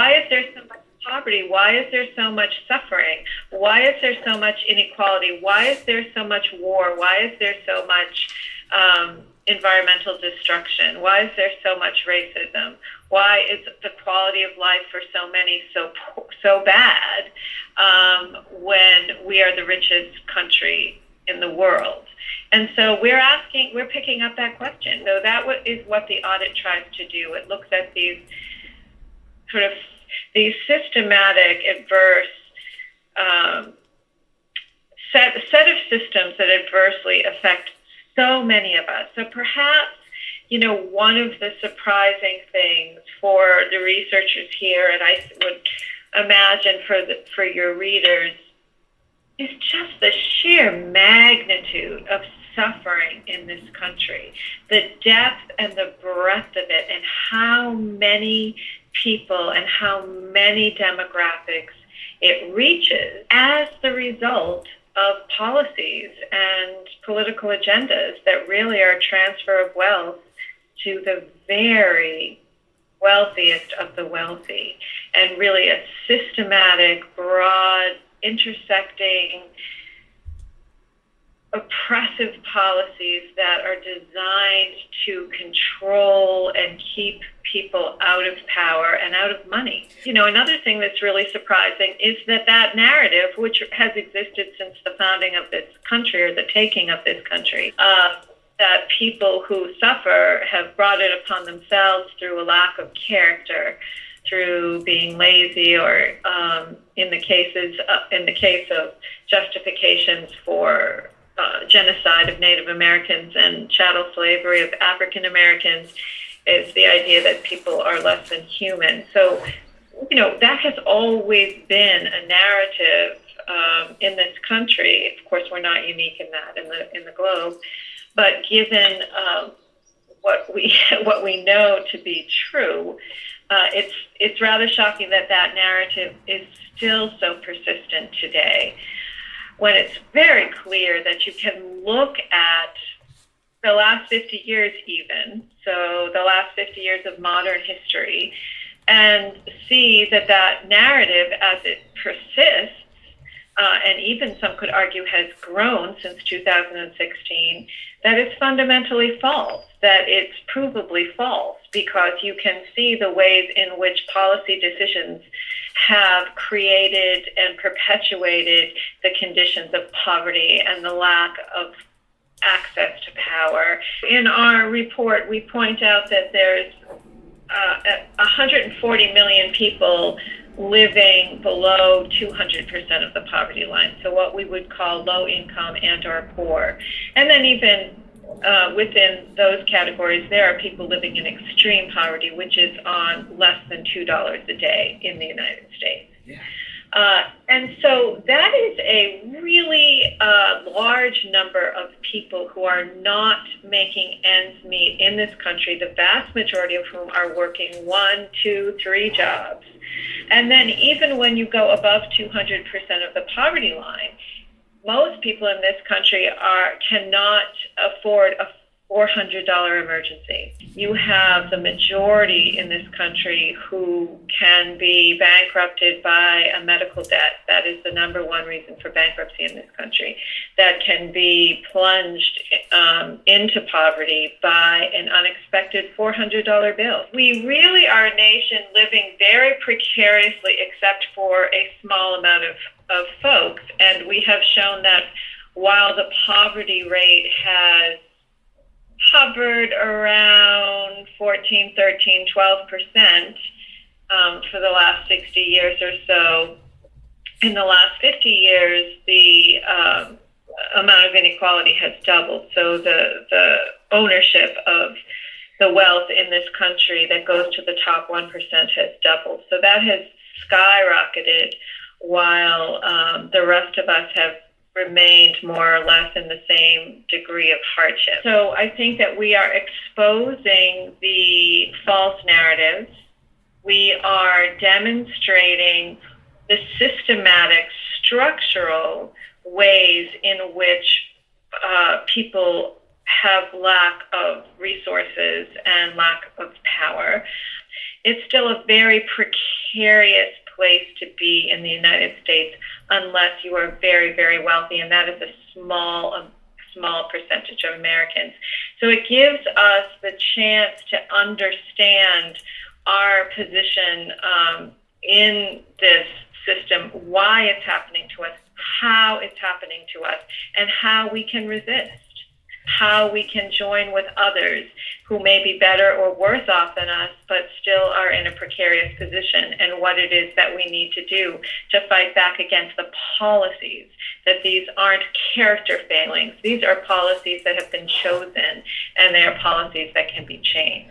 Why is there so much poverty? Why is there so much suffering? Why is there so much inequality? Why is there so much war? Why is there so much environmental destruction? Why is there so much racism? Why is the quality of life for so many so bad when we are the richest country in the world? And so we're picking up that question. So that is what the audit tries to do. It looks at these systematic, adverse set of systems that adversely affect so many of us. So perhaps, one of the surprising things for the researchers here, and I would imagine for your readers, is just the sheer magnitude of suffering in this country, the depth and the breadth of it, and how many people and how many demographics it reaches as the result of policies and political agendas that really are transfer of wealth to the very wealthiest of the wealthy, and really a systematic, broad, intersecting, oppressive policies that are designed to control and keep people out of power and out of money. Another thing that's really surprising is that narrative, which has existed since the founding of this country, or the taking of this country, that people who suffer have brought it upon themselves through a lack of character, through being lazy, or in the case of justifications for genocide of Native Americans and chattel slavery of African Americans, is the idea that people are less than human. So, that has always been a narrative in this country. Of course, we're not unique in that in the globe, but given what we know to be true, it's rather shocking that narrative is still so persistent today, when it's very clear that you can look at the last 50 years even, so the last 50 years of modern history, and see that narrative, as it persists, and even some could argue has grown since 2016, that it's fundamentally false, that it's provably false, because you can see the ways in which policy decisions have created and perpetuated the conditions of poverty and the lack of access to power. In our report, we point out that there's 140 million people living below 200% of the poverty line, so what we would call low income and or poor. And then even within those categories, there are people living in extreme poverty, which is on less than $2 a day in the United States. Yeah. And so that is a really large number of people who are not making ends meet in this country, the vast majority of whom are working 1, 2, 3 jobs. And then even when you go above 200% of the poverty line, most people in this country cannot afford a $400 emergency. You have the majority in this country who can be bankrupted by a medical debt. That is the number one reason for bankruptcy in this country. That can be plunged into poverty by an unexpected $400 bill. We really are a nation living very precariously, except for a small amount of folks. And we have shown that while the poverty rate has hovered around 14, 13, 12% for the last 60 years or so, in the last 50 years, the amount of inequality has doubled. So the ownership of the wealth in this country that goes to the top 1% has doubled. So that has skyrocketed, while the rest of us have remained more or less in the same degree of hardship. So I think that we are exposing the false narratives. We are demonstrating the systematic, structural ways in which people have lack of resources and lack of power. it's still a very precarious place to be in the United States unless you are very, very wealthy, and that is a small percentage of Americans. So it gives us the chance to understand our position in this system, why it's happening to us, how it's happening to us, and how we can resist, how we can join with others who may be better or worse off than us, but still are in a precarious position, and what it is that we need to do to fight back against the policies, that these aren't character failings. These are policies that have been chosen, and they are policies that can be changed.